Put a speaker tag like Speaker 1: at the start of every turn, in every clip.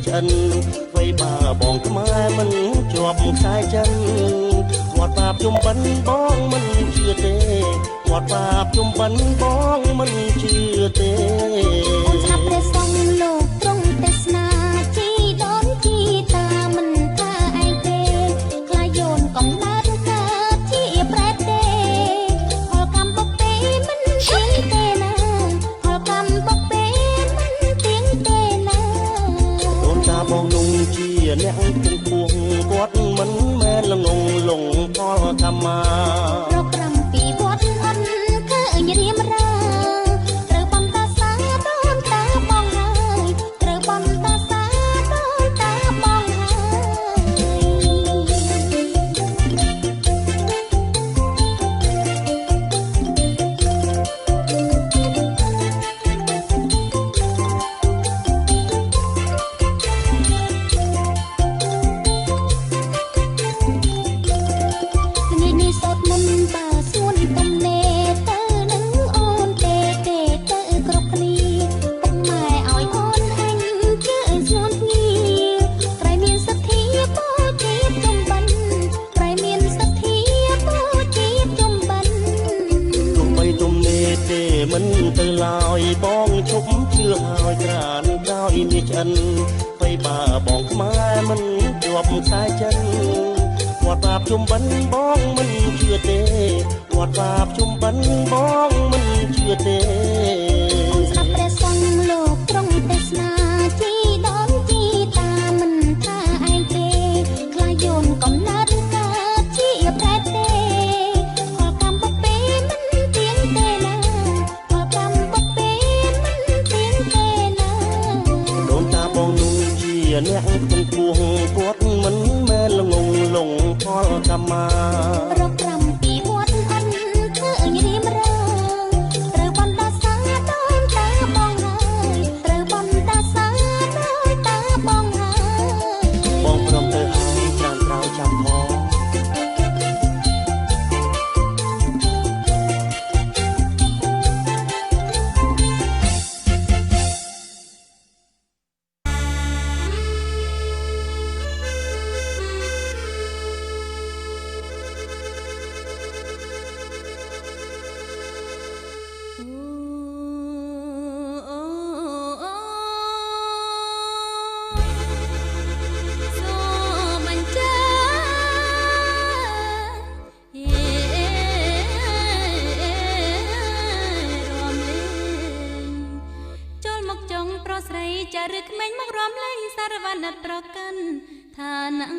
Speaker 1: ឆ្អិនវ័យបាបងខ្មែរមិនជាប់ខ្សែចិនគាត់បាបជុំបិណ្ឌបងមិនជឿទេគាត់បាបជុំបិណ្ឌបងមិនជឿទេ
Speaker 2: អូនស្ដាប់ព្រះសង្ឃលោកទ្រង់ទេសនាជីដូនជីតាមិនថាឯងទេខ្លាយយោនកំណើតកើតជាប្រែតទេផលកម្មបុកពេមិនទៀងទេណាផលកម្មបុកពេមិនទៀងទេណា
Speaker 1: ដូនតាបងនោះជាអ្នកទាំងពួងគាត់មិនមែនល្ងងលងផលកម្មមា
Speaker 2: រកប្រាំពីវត្តអិនឃើញរៀមរាត្រូវបំតាសាដូនតាបងហើយត្រូវបំតាសាដូនតាបងថ្ងៃនេះសតមុនបាសួនទំនេរទៅនឹងអូនទេទេទៅគ្រប់គ្នាពុកម៉ែឲ្យអូនអញជឿស្នួនគ្នាក្រែមានសទ្ធាបូជាចំបិណ្ឌក្រែមានសទ្ធាបូជាចំបិណ្ឌ
Speaker 1: ទោះបីទំនេរទេមិនទៅឡើយបងឈប់ជឿហើយក្រានក្រោយនេះឆ្អិនវ័យបាបងខ្មែរមិនជាប់ខ្សែចិនគាត់បាបជុំបិណ្ឌបងមិនជឿទេគាត់បាបជុំបិណ្ឌបងមិនជឿទេ
Speaker 2: អូនស្ដាប់ព្រះសង្ឃលោកទ្រង់ទេសនាជីដូនជីតាមិនថាឯងទេខ្លាយយោនកំណើតកើតជាប្រែតទេផលកម្មបុកពេមិនទៀងទេណាផលកម្មបុកពេមិនទៀងទេណា
Speaker 1: ដូនតាបងនោះជាអ្នកទាំងពួងគាត់មិនមែនល្ងងលងផលកម្មមា
Speaker 2: រកប្រាំពីវត្តអិនឃើញរៀមរាត្រូវបំតាសាដូនតាបងហើយត្រូវបំតាសាដូនតាបងហើយ
Speaker 1: បងព្រមទៅហើយចាំក្រោយចាំផង
Speaker 3: ចារឹកក្មេងមករំលែងសារវណ្ណប្រកាន់ឋាន
Speaker 2: អ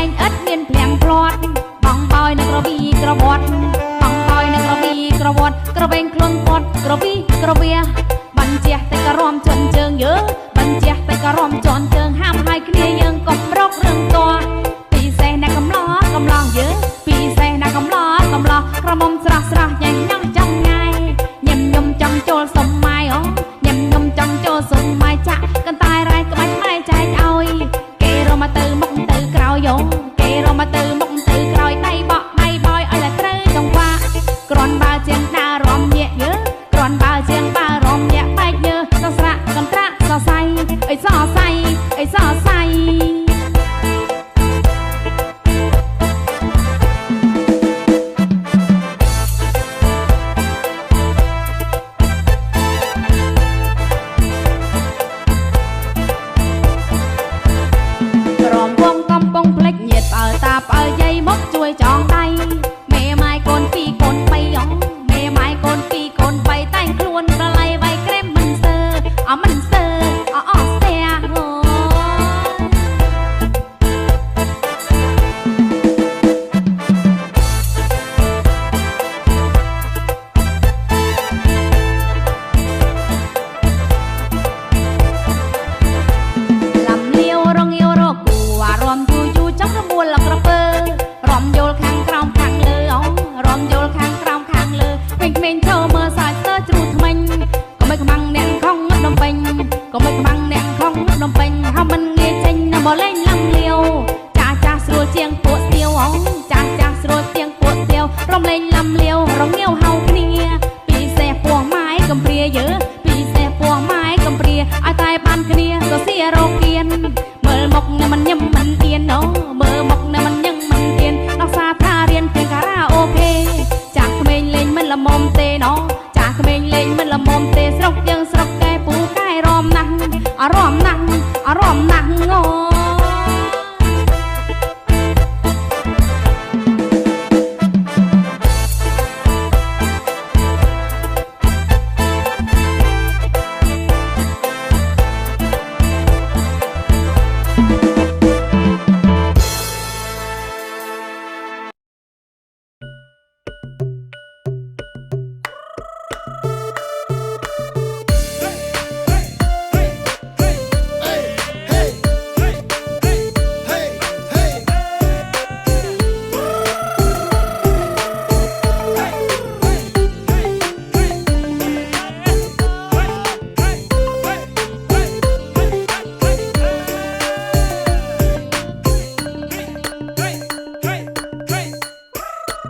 Speaker 3: ងឥតមានភ្លៀងភ្លាត់បងបោយនៅក្រវីក្រវត្តបងបោយនៅក្រវីក្រវត្តក្រវែងខ្លួនគាត់ក្រវីក្រវាបញ្ជាតែក៏រំជន់ជើងយើបញ្ជាតែក៏រំជន់ជើងហាមហើយគ្នាយើងកុំរករឿងតពិសេសណាកំឡោកំឡោយើពិសេសណាកំឡោកំឡោក្រមុំស្រស់ស្រស់យ៉ាងញ៉ាំចង់ញ៉ៃញឹមញឹមចង់ចូលសុំម៉ាយអូញឹមញឹមចង់ចូលសុំម៉ាយចាក់កន្តែរ៉ែក្បាច់ម៉ែចែកឲ្យគេរមមកទៅមុខទៅក្រោយយោគេរមមកទៅមុខទៅក្រោយដៃបក់ដៃបយឲ្យតែត្រូវចង្វាក់គ្រាន់បើជាងដើររំញាក់យើគ្រាន់បើជាងដើររំញាក់បែកយើសស្រាក់កន្ត្រាក់សរសៃអីសរសៃអីសរសៃបើយាយមកជួយចងដៃមេម៉ាយកូនពីរកូនបីអងមេម៉ាយកូនពីរកូនបីតែងខ្លួនប្រឡៃវៃក្រែមមិនសើមិនសើអស្ទះហូលំលាវរងយោរកគូអារម្មណ៍យូរចង់ក្បួនលក្រពើរំយល់ខាងក្រោមខាងលើអងរំយល់ខាងក្រោមខាងលើពេញក្មេងចូលមើលសាច់ស្ទើជ្រូថ្មិញក៏មិនខ្មាំងអ្នកខំដុំពេញក៏មិនខ្មាំងអ្នកខំដុំពេញហើយមិនងាយចេញណាមកលេងលំលាវចាស់ចាស់ស្រួលជាងពួកស្ទៀវអងចាស់ចាស់ស្រួលជាងពួកស្ទៀវរំលេងលំលាវរងាវហៅគ្នាពីសេះពោះម៉ាយកំព្រាយើពីសេះពោះម៉ាយកំព្រាឲ្យតែបានគ្នាក៏សៀរោគៀនមើលមុខមិនញឹមមិនអៀនណូមើលមុខមិនញឹមមិនអៀនដល់សាថារៀនទាំងការ៉ាអូខេចាស់ក្មេងលេងមិនល្មមទេណូចាស់ក្មេងលេងមិនល្មមទេស្រុកយើងស្រុកកែពូកែរំណាស់អារម្មណ៍ណាស់អារម្មណ៍ណាស់ងោ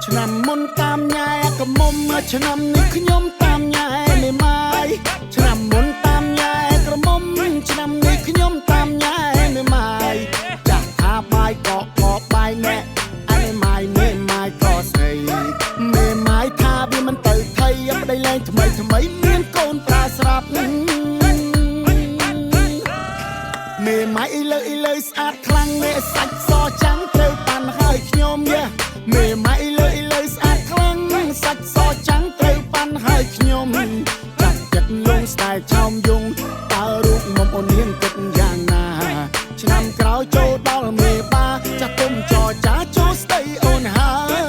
Speaker 4: ឆ្នាំមុនតាមញ៉ែកមុំឆ្នាំនេះខ្ញុំតាមញ៉ែមេម៉ាយឆ្នាំមុនតាមញ៉ែក្រមុំឆ្នាំនេះខ្ញុំតាមញ៉ែមេម៉ាយចាស់ថាបាយក៏បាយណែអាមេម៉ាយក៏ស្រីមេម៉ាយថាវាមិនទៅថៃប្តីលែងថ្មីមានកូនប្រាស្រាប់មេម៉ាយអ៊ីលើស្អាតខ្លាំងមេសាច់សចាំងត្រូវប៉ាន់ហើយខ្ញុំមេម៉ាយលើស្អាតខ្លាំងសាច់សចាំងត្រូវប៉ាន់ហើយខ្ញុំចាក់ចិត្តលងស្ទាយឆោមយងតើរូបមុំអូននាងគិតយ៉ាងណាឆ្នាំក្រោយចូលដល់មេបាចាស់ទុំចរចាចូលស្ដីអូនហើយ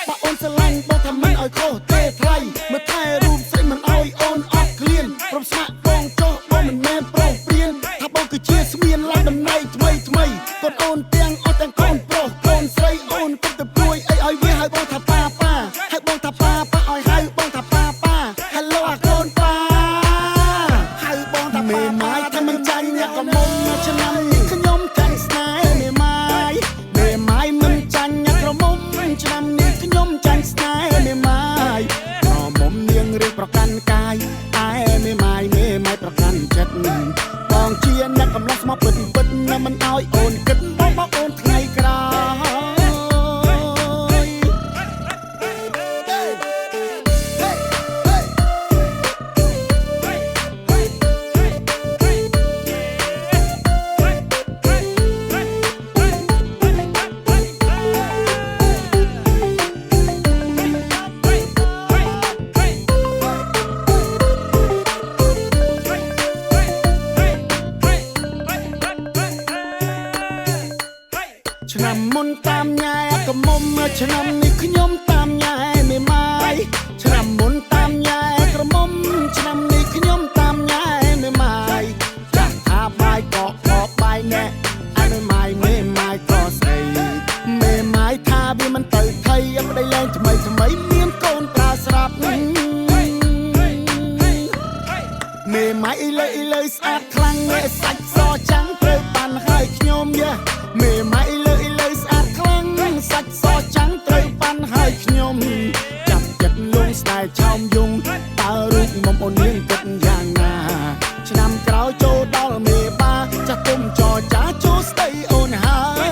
Speaker 4: បើអូនស្រឡាញ់បងថាមិនឲ្យខុសទេថ្លៃមើលថែរូបស្រីមិនឲ្យអូនអត់ឃ្លានព្រមស្នាក់បងចុះបងមិនមែនប្រុសព្រៀនថាបងគឺជាស្មៀនឡើងដំណៃថ្មីកូនអូនទាំងអស់ទាំងកូនប្រុសកូនស្រីអូនគិតទៅព្រួយអីឲ្យវាឲ្យបងថាប៉ាឲ្យបងថាប៉ាឲ្យហៅបងថាប៉ា Hello អាកូនប៉ាហៅបងថាមេម៉ាយថាមិនចាញ់អ្នកកមុំឆ្នាំនេះខ្ញុំចាញ់ស្នេហ៍មេម៉ាយមិនចាញ់អ្នកក្រមុំឆ្នាំនេះខ្ញុំចាញ់ស្នេហ៍មេម៉ាយក្រមុំនាងរឿងប្រកាន់កាយតែមេម៉ាយប្រកាន់ចិត្តបងជាអ្នកកំឡោះស្មោះពិតមិនឲ្យអូនគិតបងអូ ឆ្នាំមុនតាមញ៉ែកមុំឆ្នាំនេះខ្ញុំតាមញ៉ែមេម៉ាយឆ្នាំមុនតាមញ៉ែក្រមុំឆ្នាំនេះខ្ញុំតាមញ៉ែមេម៉ាយចាស់ថាបាយក៏ខកបាយណែអើមេម៉ាយក៏ស្អីមេម៉ាយថាវាមិនទៅថៃប្តីលែងថ្មីមានកូនប្រើស្រាប់មេម៉ាយលើស្អាតខ្លាំងមេសាច់សចាំងត្រូវបានហើយខ្ញុំយ៉ាមេម៉ាយលើស្អាតខ្លាំងសាច់សចាំងត្រូវបានហើយខ្ញុំចាប់ចិត្តលងស្ដាយឆោមយងតើរូបមុំអូននាងគិតយ៉ាងណាឆ្នាំក្រោយចូលដល់មេបាចាស់ទុំចរចាចូលស្ដីអូនហើយ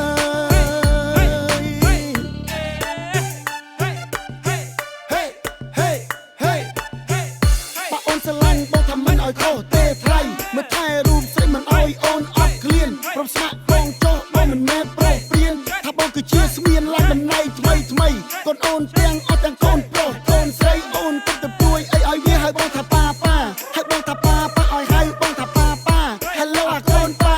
Speaker 4: ស្រឡាញ់បងថាមិនឲ្យខុសទេថ្លៃមើលថែរូបស្រីមិនឲ្យអូនអត់ឃ្លានព្រមស្ម័គ្របងចុះបងមិនមែនប្រុសព្រៀនថាបងគឺជាស្មៀនឡើងតំណែងថ្មីកូនអូនទាំងអត់ទាំងកូនប្រុសកូនស្រីអូនទឹកទៅព្រួយអីឲ្យវាឲ្យបងថាប៉ាឲ្យបងថាប៉ាឲ្យហៅបងថាប៉ា Hello អាកូនប៉ា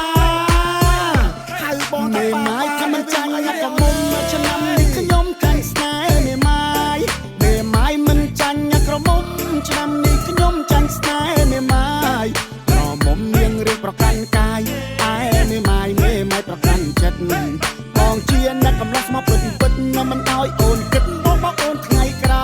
Speaker 4: ហៅបងថាប៉ាម៉ាយថាមិនចាញ់ក៏មុំឆ្នាំនេះខ្ញុំចាញ់ស្នេហ៍មេម៉ាយមិនចាញ់ក្រមុំឆ្នាំនេះខ្ញុំចាញ់ស្នេហ៍មេម៉ាយក្រមុំនាងរៀងប្រកាន់កាយឯមេម៉ាយប្រកាន់ចិត្តបងជាអ្នកកំឡោះស្មោះពិតមិនឲ្យអូនគិតបងអូនថ្ងៃក្រោ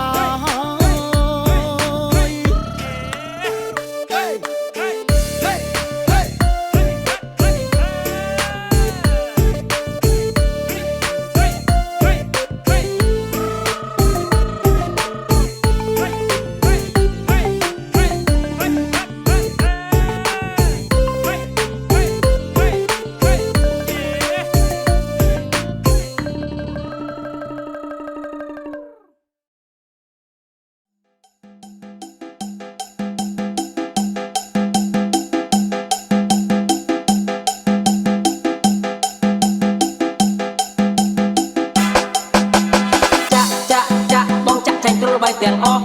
Speaker 4: យ
Speaker 5: ទាំងអស់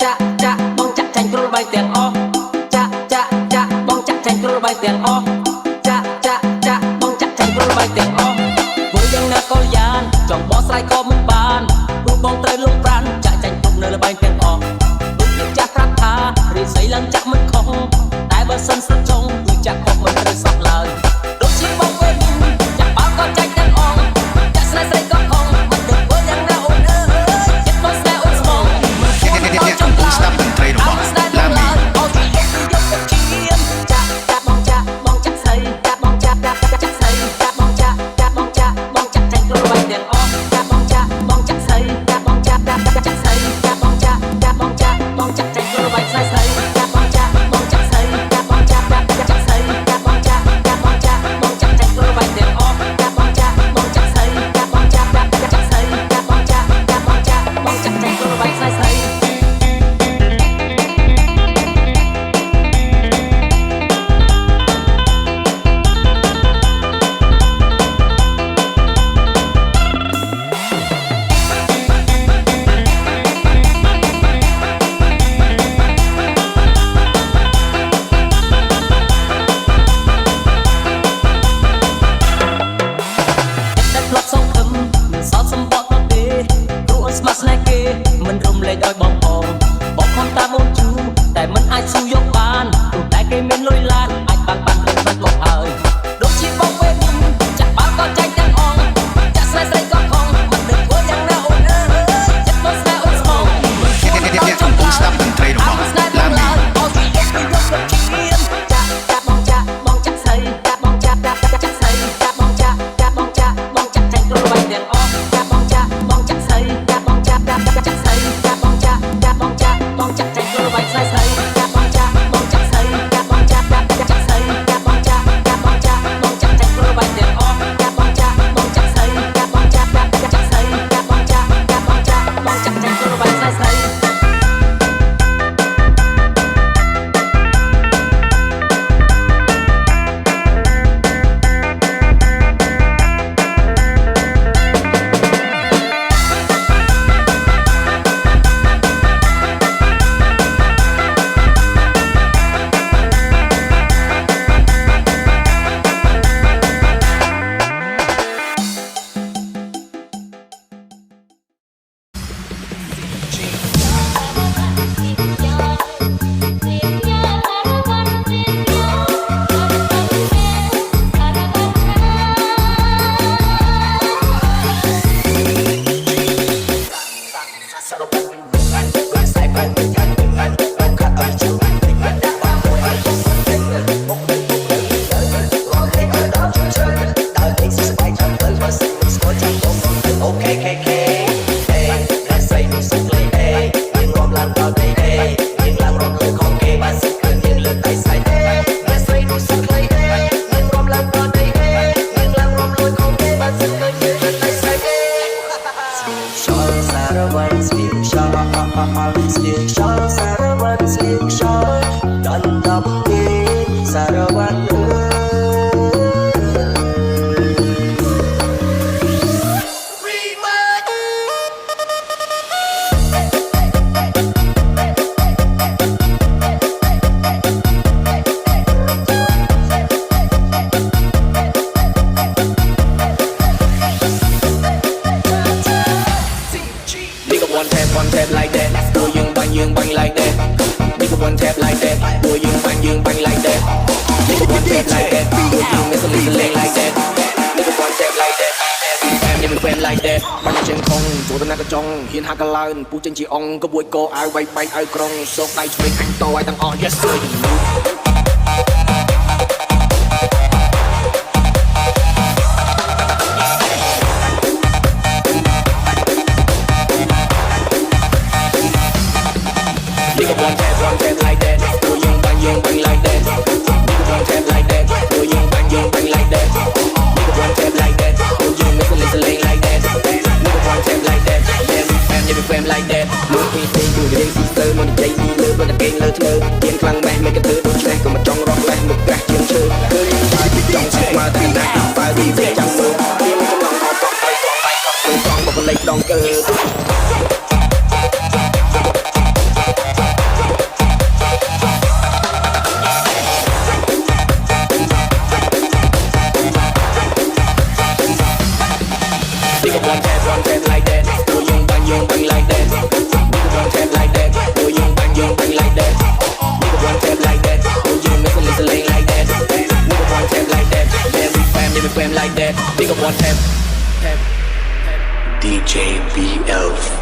Speaker 5: ចាក់បងចាក់ចាញ់គ្រូបាយទាំងអស់ចាក់បងចាក់ចាញ់គ្រូបាយទាំងអស់ចាក់បងចាក់ចាញ់គ្រូបាយទាំងអស់ធ្វើយ៉ាងណាក៏យ៉ាងចង់បោះស្រាយក៏មិនបានព្រោះបងត្រូវលងប្រានចាក់ចាញ់គ្រប់នៅល្បែងទាំងអស់ដូចជាចាស់ប្រាប់ថារីស័យឡើងចាក់មិនខុសតែបើសិនស្រុកចុងគឺចាក់ខុសមិនត្រូវសោះឡើយដូចជាបងវិញចាក់បាល់ក៏ចាញ់ទាំងអស់ចាក់ស្រីក៏ខំមិនដឹងធ្វើយ៉ាងណាអូនអើយចិត្តបងស្នេហ៍អូនស្មងចំស្ដាប់តន្ត្រីរបស់ឡាមីចាក់បងចាក់ស្រីចាក់បងចាក់ស្រីចាក់បងចាក់ចាញ់គ្រូបាយទាំងអស់ចាក់បងចាក់ស្រីចាក់បងចាក់ស្រីចាក់បងចាក់ចាញ់គ្រូបាយស្រីចាក់បងចាក់ស្រីចាក់បងចាក់ tap like that. Do you miss a little leg like that? Nigga want tap like that. Em như mình quen like that. Bao nhiêu trên không, chỗ tôi nãy có trong. Hiên hạ cả lần, pu trên chị ong có buổi cô ai bay bay ai krong. Sốc tay cho mình anh to ai tăng on yes sir. Nigga want tap like that. Do you bang like that? Nigga want tap like that. Do you bang like that? Nigga want tap like that. Do you miss a little leg like that? Nigga want tap like that. Em như mình quen like that. Lúc khi thấy người đến xí sơ mà đi dây đi lơ và là cây lơ thơ. Yên khăn mẹ mấy cái thứ đôi xe còn mà trong rock lại một gác chiến chơi. Cứ đi vai đi trong sức mà thành ra phải đi về chẳng mơ. Tim trong lòng họ còn tay con một con lấy đòn cơ. Nigga want tap like that. Do you bang like that? Nigga want tap like that. Do you bang like that? Nigga want tap like that. Do you miss a little leg like that? Nigga want tap like that. Yeah, we fam like that. Nigga want tap.
Speaker 6: DJ BLV,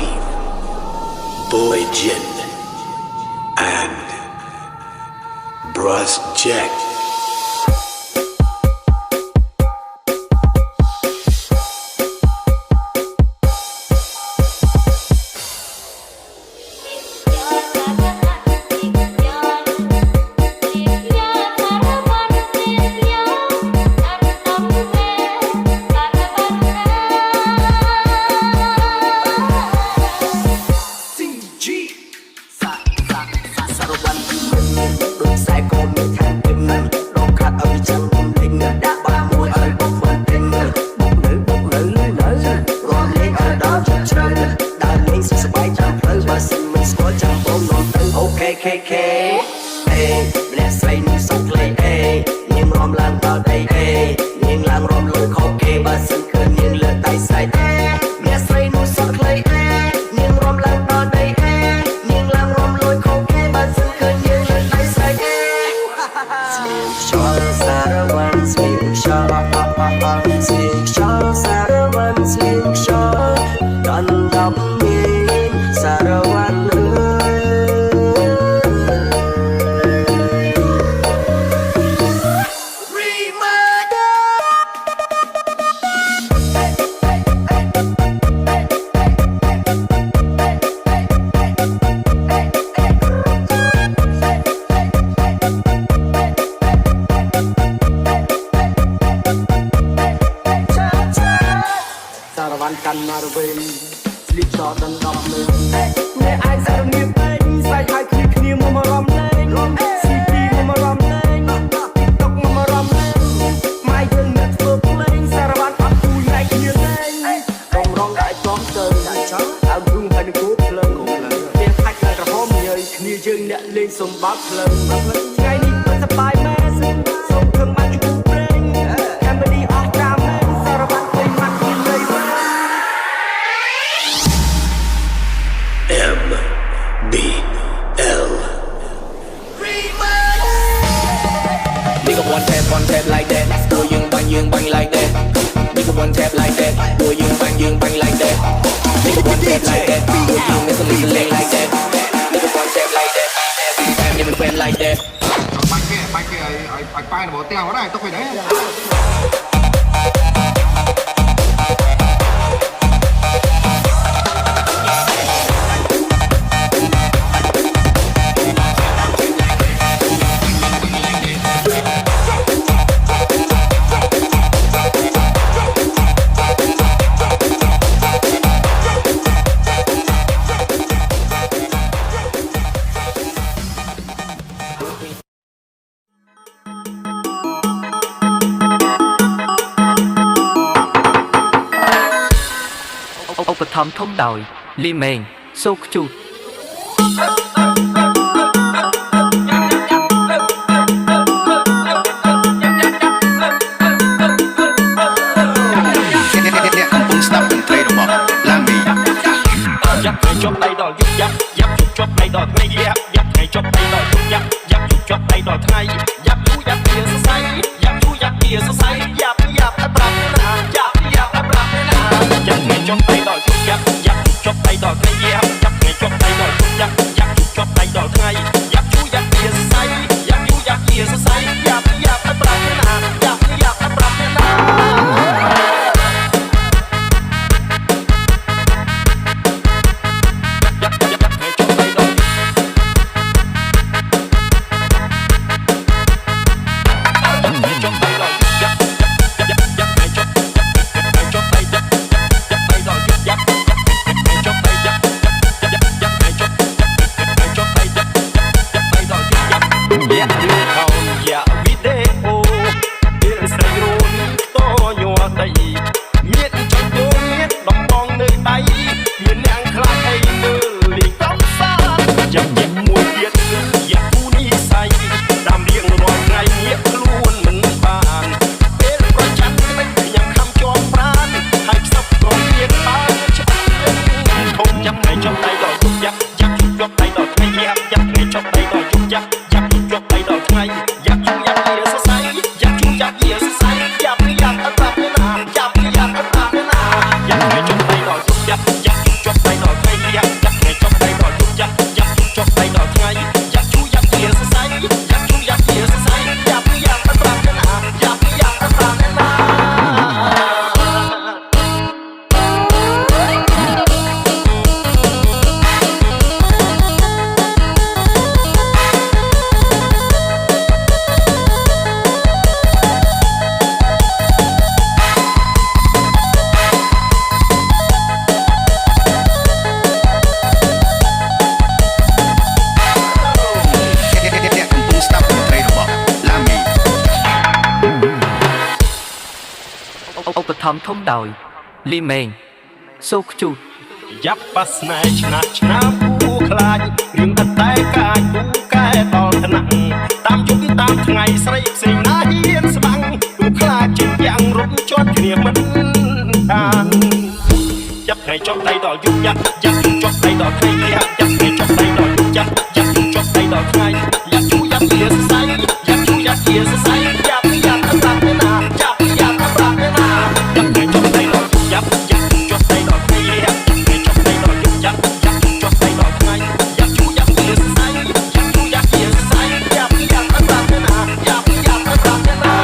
Speaker 6: Boy Jin, and Bruss Jack.
Speaker 5: KK អេម្នាក់ស្រីនឹងសង្ឃ្លេអេនាងរំឡើងដល់ដីអេនាងឡើងរំលួយខោគេបើសិនឃើញនាងលើដៃស្រីអេម្នាក់ស្រីនឹងសង្ឃ្លេអេនាងរំឡើងដល់ដីអេនាងឡើងរំលួយខោគេបើសិនឃើញនាងលើដៃស្រីអេស្លៀកខ្យល់សារវ៉ាន់ស្លៀកខ្យល់ស្លៀកខ្យល់សារវ៉ាន់ស្លៀកខ្យល់ដណ្ដប់នាងសារវ៉ាន់កាន់មករវិញស្លៀកចោលដណ្ដប់លើអ្នកឯងសារងារពេញស្បែកហើយគ្នាមករំលែងស៊ីទីមករំលែងតុកមករំលែងម៉ែយើងអ្នកធ្វើភ្លេងសារវ៉ាន់អត់គូញ៉ៃគ្នាលែងរងរងដាក់ចំទៅដាក់ចោលអើព្រឹងហើយនឹងគូភ្លើងទៀតខាច់ក្រហមញ៉ៃគ្នាយើងអ្នកលេងសំបាប់ភ្លើងថ្ងៃនេះមិនសប្បាយមែនសូមព្រឹងមកជួបព្រេងកាមេរ៉ាអស់តាមមែនសារវ៉ាន់ពេញមកគ្នាលេង
Speaker 6: MBL.
Speaker 5: Nigga want tap like that. Do you bang like that? Nigga want tap like that. Do you bang like that? Nigga want tap like that. Do you miss a little leg like that? Nigga want tap like that. Em như mình quen like that.
Speaker 7: Bánh kia ai bay nó bỏ teo vào đây, tao phải đấy.
Speaker 5: Ốc thầm thông đòi Li mèn Sô chú
Speaker 8: Dắt ngày chóp tay đòi giúp dắt chóp tay đòi ngay dắt ngày chóp tay đòi giúp dắt chóp tay đòi ngay dắt
Speaker 1: យ៉ាប់ជាសរសៃយ៉ាប់យ៉ាប់ជាសរសៃយ៉ាប់យ៉ាប់តែប្រាប់ណាយ៉ាប់យ៉ាប់តែប្រាប់ណាយ៉ាប់ថ្ងៃចុះដៃដល់ជប់យ៉ាប់យ៉ាប់ចុះដៃដល់ថ្ងៃយ៉ាប់យ៉ាប់ថ្ងៃចុះដៃដល់ជប់យ៉ាប់យ៉ាប់ចុះដៃដល់ថ្ងៃយ៉ាប់យ៉ាប់ជាសរសៃយ៉ាប់យ៉ាប់ជាសរសៃយ៉ាប់យ៉ាប់តែប្រាប់ណាយ៉ាប់យ៉ាប់តែប្រាប់ណា
Speaker 5: ឧបត្ថម្ភធំដោយលីមេងសូខ្ជូត
Speaker 1: យ៉ាប់ប៉ាស្នេហ៍ឆ្នាស់ឆ្នាពូខ្លាចរៀងតែកាយពូកែដល់ថ្នាក់តាមយុគតាមថ្ងៃស្រីផ្សេងណាហ៊ានស្បាំងពូខ្លាចជាយ៉ាងរត់ជាប់គ្នាមិនបានចាប់ថ្ងៃចុះដៃដល់យុគយ៉ាប់យ៉ាប់ចុះដៃដល់ថ្ងៃយ៉ាប់ថ្ងៃចុះដៃដល់យុគយ៉ាប់យ៉ាប់ចុះដៃដល់ថ្ងៃយ៉ាប់ជួយ៉ាប់ជាសរសៃយ៉ាប់ជួយ៉ាប់ជាសរសៃយ៉ាប់យ៉ាប់ប្រាប់ណាយ៉ាប់យ៉ាប់ប្រាប់ណាយ៉ាប់ថ្ងៃចុះដៃដល់យុគយ៉ាប់យ៉ាប់ចុះដៃដល់ថ្ងៃយ៉ាប់ថ្ងៃចុះដៃដល់យុគយ៉ាប់យ៉ាប់ចុះដៃដល់ថ្ងៃយ៉ាប់ជួយ៉ាប់ជាសរសៃយ៉ាប់ជួយ៉ាប់ជាសរសៃយ៉ាប់យ៉ាប់ប្រាប់ណាយ៉ាប់យ៉ាប់ប្រាប់ណា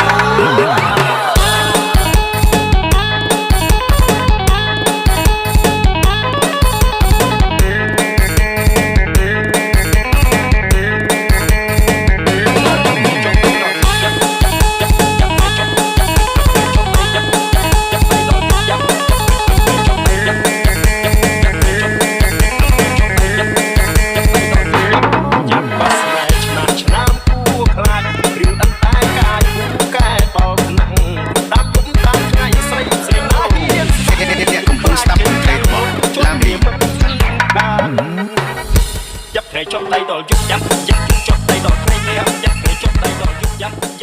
Speaker 1: ចុះដៃដល់យុគយ៉ាប់យ៉ាប់ចុះដៃដល់ថ្ងៃនេះយ៉ាប់ថ្ងៃចុះដៃដល់យុគយ៉ាប់